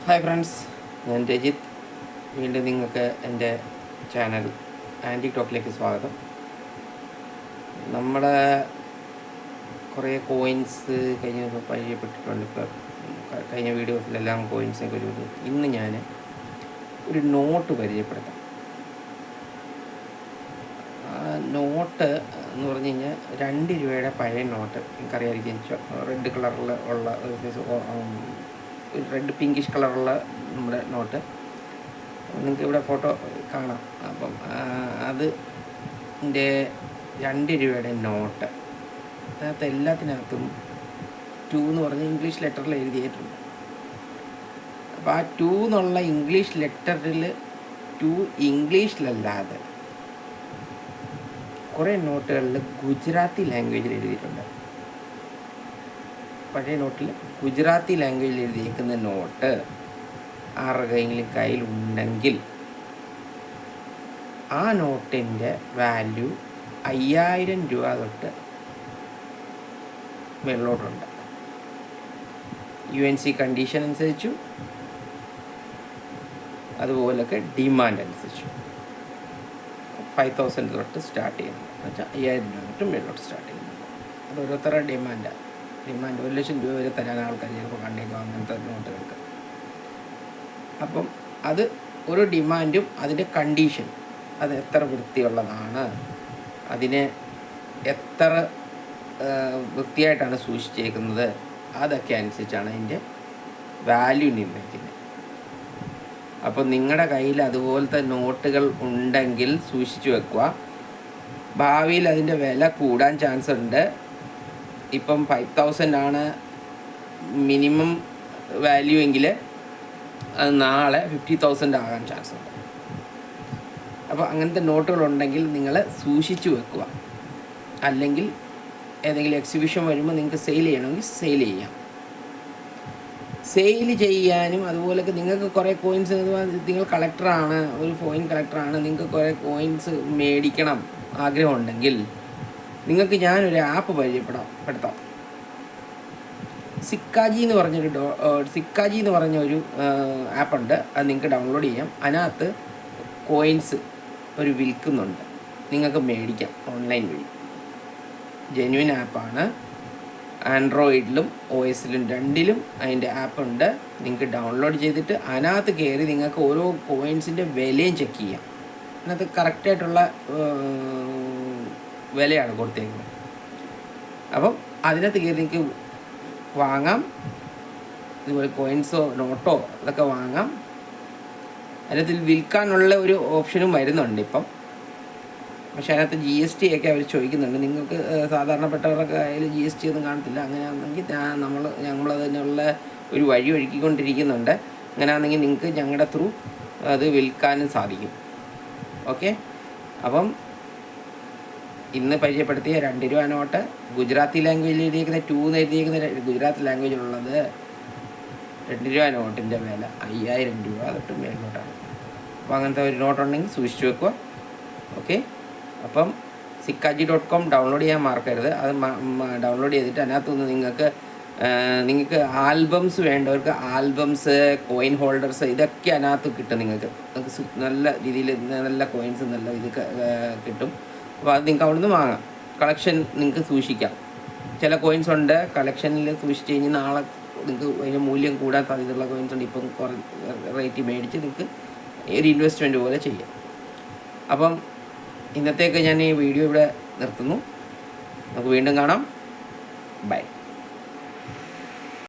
Hi friends, ഞാൻ രജിത്ത്. വീണ്ടും നിങ്ങൾക്ക് എൻ്റെ ചാനൽ ആൻറ്റി ടോക്കിലേക്ക് സ്വാഗതം. നമ്മുടെ കുറേ കോയിൻസ് കഴിഞ്ഞ പരിചയപ്പെട്ടിട്ടുണ്ട്. ഇപ്പോൾ കഴിഞ്ഞ വീഡിയോസിലെല്ലാം കോയിൻസിനെ കുറിച്ച്. ഇന്ന് ഞാൻ ഒരു നോട്ട് പരിചയപ്പെടുത്താം. ആ നോട്ട് എന്ന് പറഞ്ഞു കഴിഞ്ഞാൽ 2 രൂപയുടെ പഴയ നോട്ട്. നിങ്ങൾക്കറിയാമായിരിക്കും, റെഡ് കളറിൽ ഉള്ള ഒരു റെഡ് പിങ്കിഷ് കളറുള്ള നമ്മുടെ നോട്ട്. നിങ്ങൾക്ക് ഇവിടെ ഫോട്ടോ കാണാം. അപ്പം അതിൻ്റെ 2 രൂപയുടെ നോട്ട്. അതിനകത്ത് എല്ലാത്തിനകത്തും 2 എന്ന് പറഞ്ഞ് ഇംഗ്ലീഷ് ലെറ്ററിൽ എഴുതിയിട്ടുണ്ട്. അപ്പോൾ ആ 2 എന്നുള്ള ഇംഗ്ലീഷ് ലെറ്ററിൽ 2 ഇംഗ്ലീഷിലല്ലാതെ കുറേ നോട്ടുകളിൽ ഗുജറാത്തി ലാംഗ്വേജിൽ എഴുതിയിട്ടുണ്ട്. പഴയ നോട്ടിൽ ഗുജറാത്തി ലാംഗ്വേജിൽ എഴുതിയിരിക്കുന്ന നോട്ട് ആരുടെയെങ്കിലും കയ്യിലുണ്ടെങ്കിൽ ആ നോട്ടിൻ്റെ വാല്യൂ 5000 രൂപ തൊട്ട് മേളിലോട്ടുണ്ട്. UNC കണ്ടീഷൻ അനുസരിച്ചും അതുപോലൊക്കെ ഡിമാൻഡ് അനുസരിച്ചും 5000 തൊട്ട് സ്റ്റാർട്ട് ചെയ്യുന്നത്. എന്നുവെച്ചാൽ 5000 രൂപ തൊട്ട് മേളിലോട്ട് സ്റ്റാർട്ട് ചെയ്യുന്നത്. അത് ഓരോരുത്തരുടെ ഡിമാൻഡ് 1,00,000 രൂപ വരെ തരാൻ ആൾക്കാർ ചിലപ്പോൾ കണ്ടേക്കും അങ്ങനത്തെ നോട്ടുകൾക്ക്. അപ്പം അത് ഒരു ഡിമാൻഡും അതിൻ്റെ കണ്ടീഷൻ, അത് എത്ര വൃത്തിയുള്ളതാണ്, അതിനെ എത്ര വൃത്തിയായിട്ടാണ് സൂക്ഷിച്ചേക്കുന്നത്, അതൊക്കെ അനുസരിച്ചാണ് അതിൻ്റെ വാല്യൂ നിർണ്ണയിക്കുന്നത്. അപ്പം നിങ്ങളുടെ കയ്യിൽ അതുപോലത്തെ നോട്ടുകൾ ഉണ്ടെങ്കിൽ സൂക്ഷിച്ചു വെക്കുക. ഭാവിയിൽ അതിൻ്റെ വില കൂടാൻ ചാൻസ് ഉണ്ട്. ഇപ്പം 5000 ആണ് മിനിമം വാല്യൂ എങ്കിൽ അത് നാളെ 50,000 ആകാൻ ചാൻസ് ഉണ്ട്. അപ്പോൾ അങ്ങനത്തെ നോട്ടുകളുണ്ടെങ്കിൽ നിങ്ങൾ സൂക്ഷിച്ചു വെക്കുക. അല്ലെങ്കിൽ ഏതെങ്കിലും എക്സിബിഷൻ വരുമ്പോൾ നിങ്ങൾക്ക് സെയിൽ ചെയ്യണമെങ്കിൽ സെയിൽ ചെയ്യാം. സെയിൽ ചെയ്യാനും അതുപോലൊക്കെ നിങ്ങൾക്ക് കുറേ കോയിൻസ്, നിങ്ങൾ കളക്ടറാണ്, ഒരു കോയിൻ കളക്ടറാണ്, നിങ്ങൾക്ക് കുറേ കോയിൻസ് മേടിക്കണം ആഗ്രഹമുണ്ടെങ്കിൽ നിങ്ങൾക്ക് ഞാനൊരു ആപ്പ് പരിചയപ്പെടുത്താം. സിക്കാജി എന്ന് പറഞ്ഞൊരു ആപ്പുണ്ട്. അത് നിങ്ങൾക്ക് ഡൗൺലോഡ് ചെയ്യാം. അതിനകത്ത് കോയിൻസ് ഒരു വിൽക്കുന്നുണ്ട്, നിങ്ങൾക്ക് മേടിക്കാം ഓൺലൈൻ വഴി. ജെന്യുവൻ ആപ്പാണ്. ആൻഡ്രോയിഡിലും OS-ലും രണ്ടിലും അതിൻ്റെ ആപ്പുണ്ട്. നിങ്ങൾക്ക് ഡൗൺലോഡ് ചെയ്തിട്ട് അതിനകത്ത് കയറി നിങ്ങൾക്ക് ഓരോ കോയിൻസിൻ്റെ വിലയും ചെക്ക് ചെയ്യാം. അതിനകത്ത് കറക്റ്റായിട്ടുള്ള വിലയാണ് കൊടുത്തേക്കുന്നത്. അപ്പം അതിനകത്ത് കയറി നിങ്ങൾക്ക് വാങ്ങാം. ഇതുപോലെ കോയിൻസോ നോട്ടോ അതൊക്കെ വാങ്ങാം. അതിനകത്ത് വിൽക്കാനുള്ള ഒരു ഓപ്ഷനും വരുന്നുണ്ട് ഇപ്പം. പക്ഷേ അതിനകത്ത് GST ഒക്കെ അവർ ചോദിക്കുന്നുണ്ട്. നിങ്ങൾക്ക് സാധാരണപ്പെട്ടവരുടെ കയ്യിൽ GST ഒന്നും കാണത്തില്ല. അങ്ങനെയാണെങ്കിൽ നമ്മളതിനുള്ള ഒരു വഴി ഒരുക്കിക്കൊണ്ടിരിക്കുന്നുണ്ട്. അങ്ങനെയാണെങ്കിൽ നിങ്ങൾക്ക് ഞങ്ങളുടെ ത്രൂ അത് വിൽക്കാനും സാധിക്കും. ഓക്കെ, അപ്പം ഇന്ന് പരിചയപ്പെടുത്തിയ 2 രൂപ നോട്ട് ഗുജറാത്തി ലാംഗ്വേജിൽ എഴുതിയിരിക്കുന്ന 2 എന്ന് എഴുതിയിരിക്കുന്ന ഗുജറാത്തി ലാംഗ്വേജിലുള്ളത് 2 രൂപ നോട്ടിൻ്റെ വില 5000 രൂപ തൊട്ട് മേലോട്ടാണ്. അപ്പോൾ അങ്ങനത്തെ ഒരു നോട്ടുണ്ടെങ്കിൽ സൂക്ഷിച്ചു വെക്കുക. ഓക്കെ, അപ്പം sikkaji.com ഡൗൺലോഡ് ചെയ്യാൻ മറക്കരുത്. അത് ഡൗൺലോഡ് ചെയ്തിട്ട് അതിനകത്തുനിന്ന് നിങ്ങൾക്ക് ആൽബംസ് വേണ്ടവർക്ക് ആൽബംസ്, കോയിൻ ഹോൾഡേഴ്സ് ഇതൊക്കെ അതിനകത്ത് കിട്ടും. നിങ്ങൾക്ക് നല്ല രീതിയിൽ നല്ല കോയിൻസ് നല്ല ഇത് കിട്ടും. അപ്പോൾ അത് നിങ്ങൾക്ക് അവിടെ നിന്ന് വാങ്ങാം. കളക്ഷൻ നിങ്ങൾക്ക് സൂക്ഷിക്കാം. ചില കോയിൻസ് ഉണ്ട് കളക്ഷനിൽ സൂക്ഷിച്ച് കഴിഞ്ഞാൽ നാളെ നിങ്ങൾക്ക് അതിന് മൂല്യം കൂടാൻ സാധ്യതയുള്ള കോയിൻസ് ഉണ്ട്. ഇപ്പം റേറ്റ് മേടിച്ച് നിങ്ങൾക്ക് ഒരു ഇൻവെസ്റ്റ്മെൻറ്റ് പോലെ ചെയ്യാം. അപ്പം ഇന്നത്തേക്ക് ഞാൻ ഈ വീഡിയോ ഇവിടെ നിർത്തുന്നു. നമുക്ക് വീണ്ടും കാണാം. ബൈ.